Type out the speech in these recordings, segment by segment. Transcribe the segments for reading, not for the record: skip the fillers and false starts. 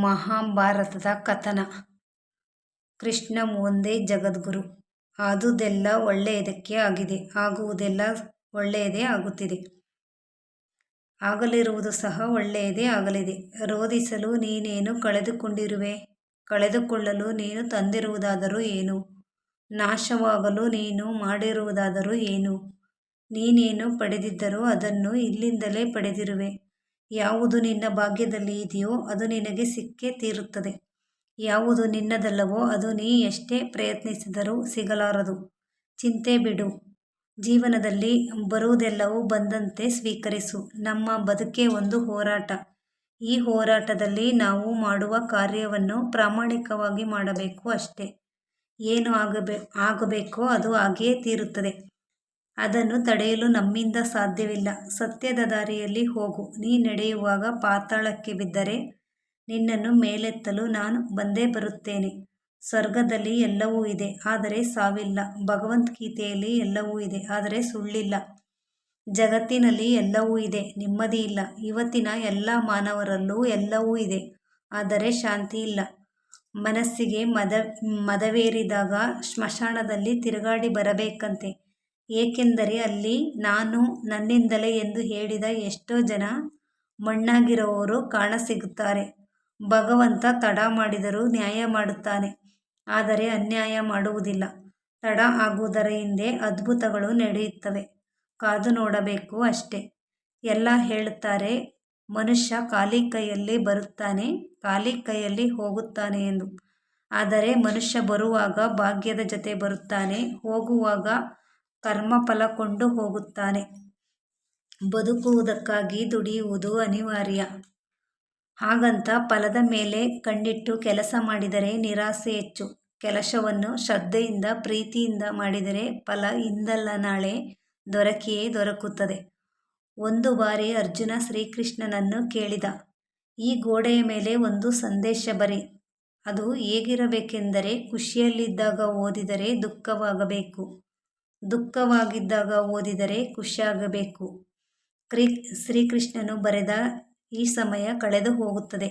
ಮಹಾಭಾರತದ ಕಥನ. ಕೃಷ್ಣ ಒಂದೇ ಜಗದ್ಗುರು. ಆದುದೆಲ್ಲ ಒಳ್ಳೆಯದಕ್ಕೆ ಆಗಿದೆ, ಆಗುವುದೆಲ್ಲ ಒಳ್ಳೆಯದೇ ಆಗುತ್ತಿದೆ, ಆಗಲಿರುವುದು ಸಹ ಒಳ್ಳೆಯದೇ ಆಗಲಿದೆ. ರೋಧಿಸಲು ನೀನೇನು ಕಳೆದುಕೊಂಡಿರುವೆ? ಕಳೆದುಕೊಳ್ಳಲು ನೀನು ತಂದಿರುವುದಾದರೂ ಏನು? ನಾಶವಾಗಲು ನೀನು ಮಾಡಿರುವುದಾದರೂ ಏನು? ನೀನೇನು ಪಡೆದಿದ್ದರೂ ಅದನ್ನು ಇಲ್ಲಿಂದಲೇ ಪಡೆದಿರುವೆ. ಯಾವುದು ನಿನ್ನ ಭಾಗ್ಯದಲ್ಲಿ ಇದೆಯೋ ಅದು ನಿನಗೆ ಸಿಕ್ಕೇ ತೀರುತ್ತದೆ. ಯಾವುದು ನಿನ್ನದಲ್ಲವೋ ಅದು ನೀ ಎಷ್ಟೇ ಪ್ರಯತ್ನಿಸಿದರೂ ಸಿಗಲಾರದು. ಚಿಂತೆ ಬಿಡು. ಜೀವನದಲ್ಲಿ ಬರುವುದೆಲ್ಲವೂ ಬಂದಂತೆ ಸ್ವೀಕರಿಸು. ನಮ್ಮ ಬದುಕೇ ಒಂದು ಹೋರಾಟ. ಈ ಹೋರಾಟದಲ್ಲಿ ನಾವು ಮಾಡುವ ಕಾರ್ಯವನ್ನು ಪ್ರಾಮಾಣಿಕವಾಗಿ ಮಾಡಬೇಕು ಅಷ್ಟೇ. ಏನು ಆಗಬೇಕೋ ಅದು ಆಗಿಯೇ ತೀರುತ್ತದೆ. ಅದನ್ನು ತಡೆಯಲು ನಮ್ಮಿಂದ ಸಾಧ್ಯವಿಲ್ಲ. ಸತ್ಯದ ದಾರಿಯಲ್ಲಿ ಹೋಗು. ನೀ ನಡೆಯುವಾಗ ಪಾತಾಳಕ್ಕೆ ಬಿದ್ದರೆ ನಿನ್ನನ್ನು ಮೇಲೆತ್ತಲು ನಾನು ಬಂದೇ ಬರುತ್ತೇನೆ. ಸ್ವರ್ಗದಲ್ಲಿ ಎಲ್ಲವೂ ಇದೆ, ಆದರೆ ಸಾವಿಲ್ಲ. ಭಗವದ್ಗೀತೆಯಲ್ಲಿ ಎಲ್ಲವೂ ಇದೆ, ಆದರೆ ಸುಳ್ಳಿಲ್ಲ. ಜಗತ್ತಿನಲ್ಲಿ ಎಲ್ಲವೂ ಇದೆ, ನೆಮ್ಮದಿ ಇಲ್ಲ. ಇವತ್ತಿನ ಎಲ್ಲ ಮಾನವರಲ್ಲೂ ಎಲ್ಲವೂ ಇದೆ, ಆದರೆ ಶಾಂತಿ ಇಲ್ಲ. ಮನಸ್ಸಿಗೆ ಮದವೇರಿದಾಗ ಸ್ಮಶಾನದಲ್ಲಿ ತಿರುಗಾಡಿ ಬರಬೇಕಂತೆ. ಏಕೆಂದರೆ ಅಲ್ಲಿ ನಾನು ನನ್ನಿಂದಲೇ ಎಂದು ಹೇಳಿದ ಎಷ್ಟೋ ಜನ ಮಣ್ಣಾಗಿರುವವರು ಕಾಣಸಿಗುತ್ತಾರೆ. ಭಗವಂತ ತಡ ಮಾಡಿದರೂ ನ್ಯಾಯ ಮಾಡುತ್ತಾನೆ, ಆದರೆ ಅನ್ಯಾಯ ಮಾಡುವುದಿಲ್ಲ. ತಡ ಆಗುವುದರ ಹಿಂದೆ ಅದ್ಭುತಗಳು ನಡೆಯುತ್ತವೆ. ಕಾದು ನೋಡಬೇಕು ಅಷ್ಟೇ. ಎಲ್ಲ ಹೇಳುತ್ತಾರೆ ಮನುಷ್ಯ ಖಾಲಿ ಕೈಯಲ್ಲಿ ಬರುತ್ತಾನೆ, ಖಾಲಿ ಕೈಯಲ್ಲಿ ಹೋಗುತ್ತಾನೆ ಎಂದು. ಆದರೆ ಮನುಷ್ಯ ಬರುವಾಗ ಭಾಗ್ಯದ ಜೊತೆ ಬರುತ್ತಾನೆ, ಹೋಗುವಾಗ ಕರ್ಮಫಲ ಕೊಂಡು ಹೋಗುತ್ತಾನೆ. ಬದುಕುವುದಕ್ಕಾಗಿ ದುಡಿಯುವುದು ಅನಿವಾರ್ಯ. ಹಾಗಂತ ಫಲದ ಮೇಲೆ ಕಣ್ಣಿಟ್ಟು ಕೆಲಸ ಮಾಡಿದರೆ ನಿರಾಸೆ ಹೆಚ್ಚು. ಕೆಲಸವನ್ನು ಶ್ರದ್ಧೆಯಿಂದ ಪ್ರೀತಿಯಿಂದ ಮಾಡಿದರೆ ಫಲ ಇಂದಲ್ಲ ನಾಳೆ ದೊರಕಿಯೇ ದೊರಕುತ್ತದೆ. ಒಂದು ಬಾರಿ ಅರ್ಜುನ ಶ್ರೀಕೃಷ್ಣನನ್ನು ಕೇಳಿದ, ಈ ಗೋಡೆಯ ಮೇಲೆ ಒಂದು ಸಂದೇಶ ಬರೆ. ಅದು ಹೇಗಿರಬೇಕೆಂದರೆ, ಖುಷಿಯಲ್ಲಿದ್ದಾಗ ಓದಿದರೆ ದುಃಖವಾಗಬೇಕು, ದುಃಖವಾಗಿದ್ದಾಗ ಓದಿದರೆ ಖುಷಿಯಾಗಬೇಕು. ಶ್ರೀಕೃಷ್ಣನು ಬರೆದ, ಈ ಸಮಯ ಕಳೆದು ಹೋಗುತ್ತದೆ.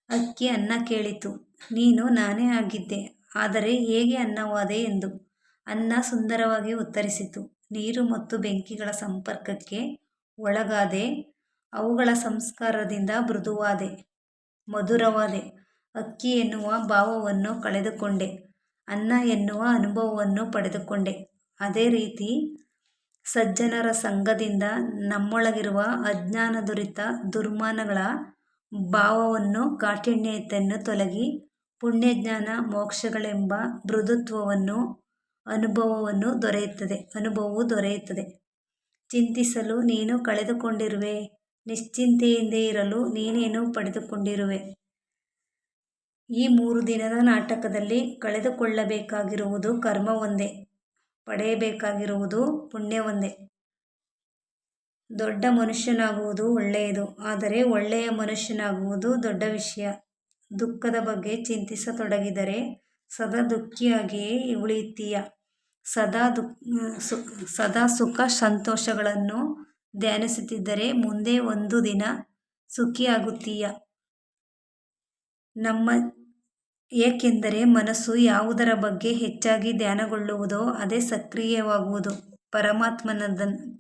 ಹಕ್ಕಿ ಅನ್ನ ಕೇಳಿತು, ನೀನು ನಾನೇ ಆಗಿದ್ದೆ, ಆದರೆ ಹೇಗೆ ಅನ್ನವಾದೆ ಎಂದು. ಅನ್ನ ಸುಂದರವಾಗಿ ಉತ್ತರಿಸಿತು, ನೀರು ಮತ್ತು ಬೆಂಕಿಗಳ ಸಂಪರ್ಕಕ್ಕೆ ಒಳಗಾದೆ, ಅವುಗಳ ಸಂಸ್ಕಾರದಿಂದ ಮೃದುವಾದೆ, ಮಧುರವಾದೆ. ಹಕ್ಕಿ ಎನ್ನುವ ಭಾವವನ್ನು ಕಳೆದುಕೊಂಡೆ, ಅನ್ನ ಎನ್ನುವ ಅನುಭವವನ್ನು ಪಡೆದುಕೊಂಡೆ. ಅದೇ ರೀತಿ ಸಜ್ಜನರ ಸಂಗದಿಂದ ನಮ್ಮೊಳಗಿರುವ ಅಜ್ಞಾನದುರಿತ ದುರ್ಮಾನಗಳ ಭಾವವನ್ನು ಕಾಠಿಣ್ಯತೆಯನ್ನು ತೊಲಗಿ ಪುಣ್ಯಜ್ಞಾನ ಮೋಕ್ಷಗಳೆಂಬ ಮೃದುತ್ವವನ್ನು ಅನುಭವವು ದೊರೆಯುತ್ತದೆ. ಚಿಂತಿಸಲು ನೀನು ಕಳೆದುಕೊಂಡಿರುವೆ, ನಿಶ್ಚಿಂತೆಯಿಂದ ಇರಲು ನೀನೇನು ಪಡೆದುಕೊಂಡಿರುವೆ. ಈ 3 ದಿನದ ನಾಟಕದಲ್ಲಿ ಕಳೆದುಕೊಳ್ಳಬೇಕಾಗಿರುವುದು ಕರ್ಮ ಒಂದೇ, ಪಡೆಯಬೇಕಾಗಿರುವುದು ಪುಣ್ಯ ಒಂದೇ. ದೊಡ್ಡ ಮನುಷ್ಯನಾಗುವುದು ಒಳ್ಳೆಯದು, ಆದರೆ ಒಳ್ಳೆಯ ಮನುಷ್ಯನಾಗುವುದು ದೊಡ್ಡ ವಿಷಯ. ದುಃಖದ ಬಗ್ಗೆ ಚಿಂತಿಸತೊಡಗಿದರೆ ಸದಾ ದುಃಖಿಯಾಗಿಯೇ ಉಳಿಯುತ್ತೀಯ. ಸದಾ ಸುಖ ಸಂತೋಷಗಳನ್ನು ಧ್ಯಾನಿಸುತ್ತಿದ್ದರೆ ಮುಂದೆ ಒಂದು ದಿನ ಸುಖಿಯಾಗುತ್ತೀಯ. ಏಕೆಂದರೆ ಮನಸ್ಸು ಯಾವುದರ ಬಗ್ಗೆ ಹೆಚ್ಚಾಗಿ ಧ್ಯಾನಗೊಳ್ಳುವುದೋ ಅದೇ ಸಕ್ರಿಯವಾಗುವುದು.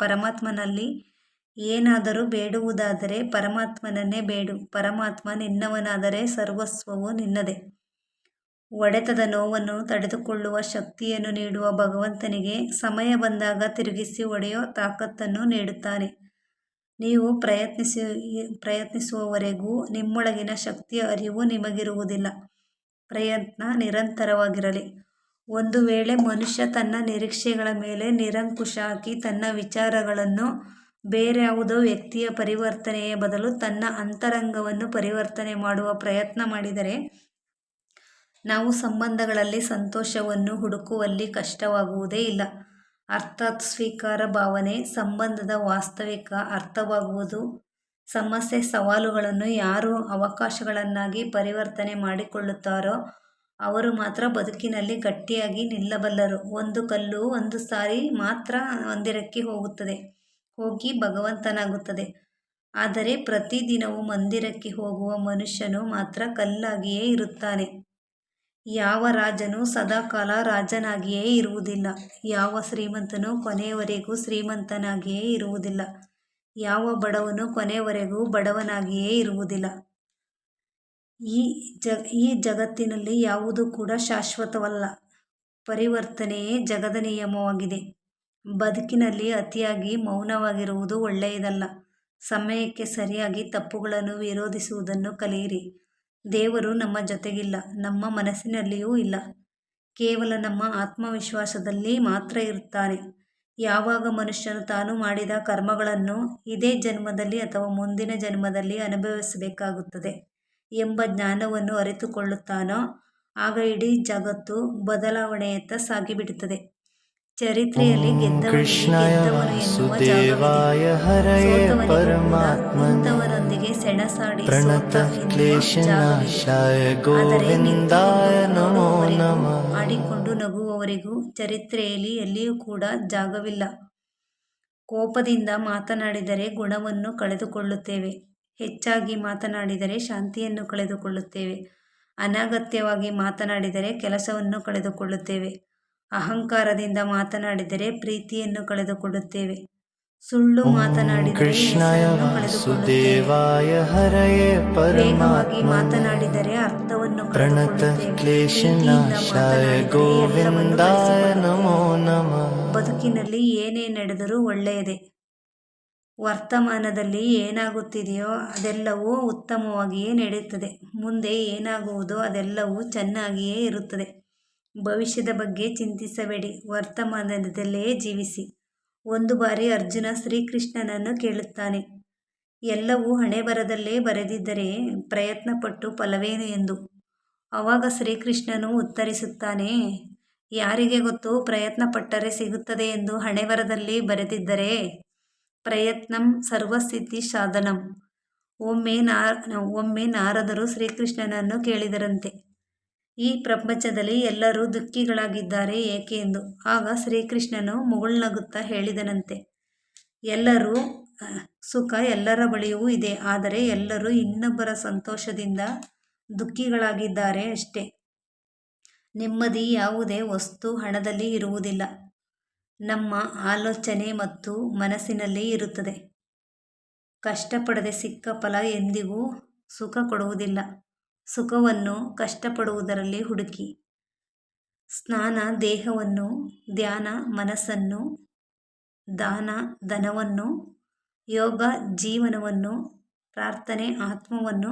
ಪರಮಾತ್ಮನಲ್ಲಿ ಏನಾದರೂ ಬೇಡುವುದಾದರೆ ಪರಮಾತ್ಮನನ್ನೇ ಬೇಡು. ಪರಮಾತ್ಮ ನಿನ್ನವನಾದರೆ ಸರ್ವಸ್ವವೂ ನಿನ್ನದೇ. ಹೊಡೆತದ ನೋವನ್ನು ತಡೆದುಕೊಳ್ಳುವ ಶಕ್ತಿಯನ್ನು ನೀಡುವ ಭಗವಂತನಿಗೆ ಸಮಯ ಬಂದಾಗ ತಿರುಗಿಸಿ ಹೊಡೆಯೋ ತಾಕತ್ತನ್ನು ನೀಡುತ್ತಾನೆ. ನೀವು ಪ್ರಯತ್ನಿಸುವವರೆಗೂ ನಿಮ್ಮೊಳಗಿನ ಶಕ್ತಿಯ ಅರಿವು ನಿಮಗಿರುವುದಿಲ್ಲ. ಪ್ರಯತ್ನ ನಿರಂತರವಾಗಿರಲಿ. ಒಂದು ವೇಳೆ ಮನುಷ್ಯ ತನ್ನ ನಿರೀಕ್ಷೆಗಳ ಮೇಲೆ ನಿರಂಕುಶ ಹಾಕಿ ತನ್ನ ವಿಚಾರಗಳನ್ನು ಬೇರ್ಯಾವುದೋ ವ್ಯಕ್ತಿಯ ಪರಿವರ್ತನೆಯ ಬದಲು ತನ್ನ ಅಂತರಂಗವನ್ನು ಪರಿವರ್ತನೆ ಮಾಡುವ ಪ್ರಯತ್ನ ಮಾಡಿದರೆ ನಾವು ಸಂಬಂಧಗಳಲ್ಲಿ ಸಂತೋಷವನ್ನು ಹುಡುಕುವಲ್ಲಿ ಕಷ್ಟವಾಗುವುದೇ ಇಲ್ಲ. ಅರ್ಥಾತ್ ಸ್ವೀಕಾರ ಭಾವನೆ ಸಂಬಂಧದ ವಾಸ್ತವಿಕ ಅರ್ಥವಾಗುವುದು. ಸಮಸ್ಯೆ ಸವಾಲುಗಳನ್ನು ಯಾರು ಅವಕಾಶಗಳನ್ನಾಗಿ ಪರಿವರ್ತನೆ ಮಾಡಿಕೊಳ್ಳುತ್ತಾರೋ ಅವರು ಮಾತ್ರ ಬದುಕಿನಲ್ಲಿ ಗಟ್ಟಿಯಾಗಿ ನಿಲ್ಲಬಲ್ಲರು. ಒಂದು ಕಲ್ಲು ಒಂದು ಸಾರಿ ಮಾತ್ರ ಮಂದಿರಕ್ಕೆ ಹೋಗಿ ಭಗವಂತನಾಗುತ್ತದೆ. ಆದರೆ ಪ್ರತಿದಿನವೂ ಮಂದಿರಕ್ಕೆ ಹೋಗುವ ಮನುಷ್ಯನು ಮಾತ್ರ ಕಲ್ಲಾಗಿಯೇ ಇರುತ್ತಾನೆ. ಯಾವ ರಾಜನು ಸದಾಕಾಲ ರಾಜನಾಗಿಯೇ ಇರುವುದಿಲ್ಲ, ಯಾವ ಶ್ರೀಮಂತನು ಕೊನೆಯವರೆಗೂ ಶ್ರೀಮಂತನಾಗಿಯೇ ಇರುವುದಿಲ್ಲ, ಯಾವ ಬಡವನು ಕೊನೆಯವರೆಗೂ ಬಡವನಾಗಿಯೇ ಇರುವುದಿಲ್ಲ. ಈ ಜಗತ್ತಿನಲ್ಲಿ ಯಾವುದೂ ಕೂಡ ಶಾಶ್ವತವಲ್ಲ. ಪರಿವರ್ತನೆಯೇ ಜಗದ ನಿಯಮವಾಗಿದೆ. ಬದುಕಿನಲ್ಲಿ ಅತಿಯಾಗಿ ಮೌನವಾಗಿರುವುದು ಒಳ್ಳೆಯದಲ್ಲ. ಸಮಯಕ್ಕೆ ಸರಿಯಾಗಿ ತಪ್ಪುಗಳನ್ನು ವಿರೋಧಿಸುವುದನ್ನು ಕಲಿಯಿರಿ. ದೇವರು ನಮ್ಮ ಜೊತೆಗಿಲ್ಲ, ನಮ್ಮ ಮನಸ್ಸಿನಲ್ಲಿಯೂ ಇಲ್ಲ, ಕೇವಲ ನಮ್ಮ ಆತ್ಮವಿಶ್ವಾಸದಲ್ಲಿ ಮಾತ್ರ ಇರುತ್ತಾನೆ. ಯಾವಾಗ ಮನುಷ್ಯನು ತಾನು ಮಾಡಿದ ಕರ್ಮಗಳನ್ನು ಇದೇ ಜನ್ಮದಲ್ಲಿ ಅಥವಾ ಮುಂದಿನ ಜನ್ಮದಲ್ಲಿ ಅನುಭವಿಸಬೇಕಾಗುತ್ತದೆ ಎಂಬ ಜ್ಞಾನವನ್ನು ಅರಿತುಕೊಳ್ಳುತ್ತಾನೋ ಆಗ ಇಡೀ ಜಗತ್ತು ಬದಲಾವಣೆಯತ್ತ ಸಾಗಿಬಿಡುತ್ತದೆ. ಚರಿತ್ರೆಯಲ್ಲಿ ಗೆದ್ದವನಿಗೆ ಗೆದ್ದವನು ಎನ್ನುವ ಜಾಗವಿದೆ, ಇಂಥವರೊಂದಿಗೆ ಸೆಣಸಾಡಿ ಸೋತ ಎನ್ನುವ ಜಾಗವಿದೆ. ಆದರೆ ನಿಂತುಕೊಂಡು ಆಡಿಕೊಂಡು ನಗುವವರಿಗೂ ಚರಿತ್ರೆಯಲ್ಲಿ ಎಲ್ಲಿಯೂ ಕೂಡ ಜಾಗವಿಲ್ಲ. ಕೋಪದಿಂದ ಮಾತನಾಡಿದರೆ ಗುಣವನ್ನು ಕಳೆದುಕೊಳ್ಳುತ್ತೇವೆ, ಹೆಚ್ಚಾಗಿ ಮಾತನಾಡಿದರೆ ಶಾಂತಿಯನ್ನು ಕಳೆದುಕೊಳ್ಳುತ್ತೇವೆ, ಅನಗತ್ಯವಾಗಿ ಮಾತನಾಡಿದರೆ ಕೆಲಸವನ್ನು ಕಳೆದುಕೊಳ್ಳುತ್ತೇವೆ, ಅಹಂಕಾರದಿಂದ ಮಾತನಾಡಿದರೆ ಪ್ರೀತಿಯನ್ನು ಕಳೆದುಕೊಳ್ಳುತ್ತೇವೆ, ಸುಳ್ಳು ಮಾತನಾಡಿದರೆ ಹೆಸರನ್ನು ಕಳೆದುಕೊಳ್ಳುತ್ತೇವೆ, ವೇಗವಾಗಿ ಮಾತನಾಡಿದರೆ ಅರ್ಥವನ್ನು ಕಳೆದುಕೊಳ್ಳುತ್ತೇವೆ, ಪ್ರೀತಿಯಿಂದ ಮಾತನಾಡಿದರೆ ಎಲ್ಲವನ್ನೂ ಕಲಿಸಿಕೊಡುತ್ತೇವೆ. ಬದುಕಿನಲ್ಲಿ ಏನೇ ನಡೆದರೂ ಒಳ್ಳೆಯದೇ. ವರ್ತಮಾನದಲ್ಲಿ ಏನಾಗುತ್ತಿದೆಯೋ ಅದೆಲ್ಲವೂ ಉತ್ತಮವಾಗಿಯೇ ನಡೆಯುತ್ತದೆ. ಮುಂದೆ ಏನಾಗುವುದೋ ಅದೆಲ್ಲವೂ ಚೆನ್ನಾಗಿಯೇ ಇರುತ್ತದೆ. ಭವಿಷ್ಯದ ಬಗ್ಗೆ ಚಿಂತಿಸಬೇಡಿ, ವರ್ತಮಾನದಲ್ಲೇ ಜೀವಿಸಿ. ಒಂದು ಬಾರಿ ಅರ್ಜುನ ಶ್ರೀಕೃಷ್ಣನನ್ನು ಕೇಳುತ್ತಾನೆ, ಎಲ್ಲವೂ ಹಣೆಬರಹದಲ್ಲೇ ಬರೆದಿದ್ದರೆ ಪ್ರಯತ್ನಪಟ್ಟು ಫಲವೇನು ಎಂದು. ಆವಾಗ ಶ್ರೀಕೃಷ್ಣನು ಉತ್ತರಿಸುತ್ತಾನೆ, ಯಾರಿಗೆ ಗೊತ್ತು, ಪ್ರಯತ್ನಪಟ್ಟರೆ ಸಿಗುತ್ತದೆ ಎಂದು ಹಣೆಬರಹದಲ್ಲಿ ಬರೆದಿದ್ದರೆ. ಪ್ರಯತ್ನಂ ಸರ್ವಸಿದ್ಧಿ ಸಾಧನಂ. ಒಮ್ಮೆ ನಾರದರು ಶ್ರೀಕೃಷ್ಣನನ್ನು ಕೇಳಿದರಂತೆ, ಈ ಪ್ರಪಂಚದಲ್ಲಿ ಎಲ್ಲರೂ ದುಃಖಿಗಳಾಗಿದ್ದಾರೆ ಏಕೆ ಎಂದು. ಆಗ ಶ್ರೀಕೃಷ್ಣನು ಮುಗುಳ್ನಗುತ್ತಾ ಹೇಳಿದನಂತೆ, ಎಲ್ಲರೂ ಸುಖ ಎಲ್ಲರ ಬಳಿಯೂ ಇದೆ, ಆದರೆ ಎಲ್ಲರೂ ಇನ್ನೊಬ್ಬರ ಸಂತೋಷದಿಂದ ದುಃಖಿಗಳಾಗಿದ್ದಾರೆ ಅಷ್ಟೇ. ನೆಮ್ಮದಿ ಯಾವುದೇ ವಸ್ತು ಹಣದಲ್ಲಿ ಇರುವುದಿಲ್ಲ, ನಮ್ಮ ಆಲೋಚನೆ ಮತ್ತು ಮನಸ್ಸಿನಲ್ಲಿ ಇರುತ್ತದೆ. ಕಷ್ಟಪಡದೆ ಸಿಕ್ಕ ಫಲ ಎಂದಿಗೂ ಸುಖ ಕೊಡುವುದಿಲ್ಲ. ಸುಖವನ್ನು ಕಷ್ಟಪಡುವುದರಲ್ಲಿ ಹುಡುಕಿ. ಸ್ನಾನ ದೇಹವನ್ನು, ಧ್ಯಾನ ಮನಸ್ಸನ್ನು, ದಾನ ಧನವನ್ನು, ಯೋಗ ಜೀವನವನ್ನು, ಪ್ರಾರ್ಥನೆ ಆತ್ಮವನ್ನು,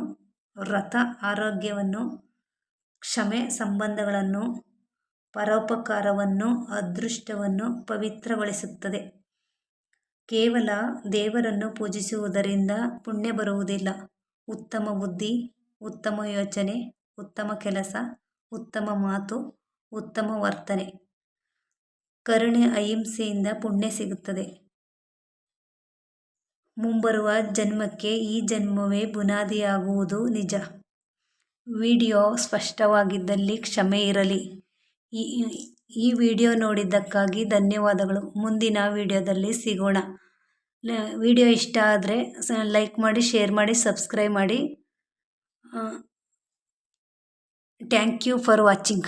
ವ್ರತ ಆರೋಗ್ಯವನ್ನು, ಕ್ಷಮೆ ಸಂಬಂಧಗಳನ್ನು, ಪರೋಪಕಾರವನ್ನು, ಅದೃಷ್ಟವನ್ನು ಪವಿತ್ರಗೊಳಿಸುತ್ತದೆ. ಕೇವಲ ದೇವರನ್ನು ಪೂಜಿಸುವುದರಿಂದ ಪುಣ್ಯ ಬರುವುದಿಲ್ಲ. ಉತ್ತಮ ಬುದ್ಧಿ, ಉತ್ತಮ ಯೋಚನೆ, ಉತ್ತಮ ಕೆಲಸ, ಉತ್ತಮ ಮಾತು, ಉತ್ತಮ ವರ್ತನೆ, ಕರುಣೆ, ಅಹಿಂಸೆಯಿಂದ ಪುಣ್ಯ ಸಿಗುತ್ತದೆ. ಮುಂಬರುವ ಜನ್ಮಕ್ಕೆ ಈ ಜನ್ಮವೇ ಬುನಾದಿಯಾಗುವುದು ನಿಜ. ವಿಡಿಯೋ ಸ್ಪಷ್ಟವಾಗಿದ್ದಲ್ಲಿ ಕ್ಷಮೆ ಇರಲಿ. ಈ ವಿಡಿಯೋ ನೋಡಿದ್ದಕ್ಕಾಗಿ ಧನ್ಯವಾದಗಳು. ಮುಂದಿನ ವಿಡಿಯೋದಲ್ಲಿ ಸಿಗೋಣ. ವಿಡಿಯೋ ಇಷ್ಟ ಆದರೆ ಲೈಕ್ ಮಾಡಿ, ಶೇರ್ ಮಾಡಿ, ಸಬ್ಸ್ಕ್ರೈಬ್ ಮಾಡಿ. Thank you for watching.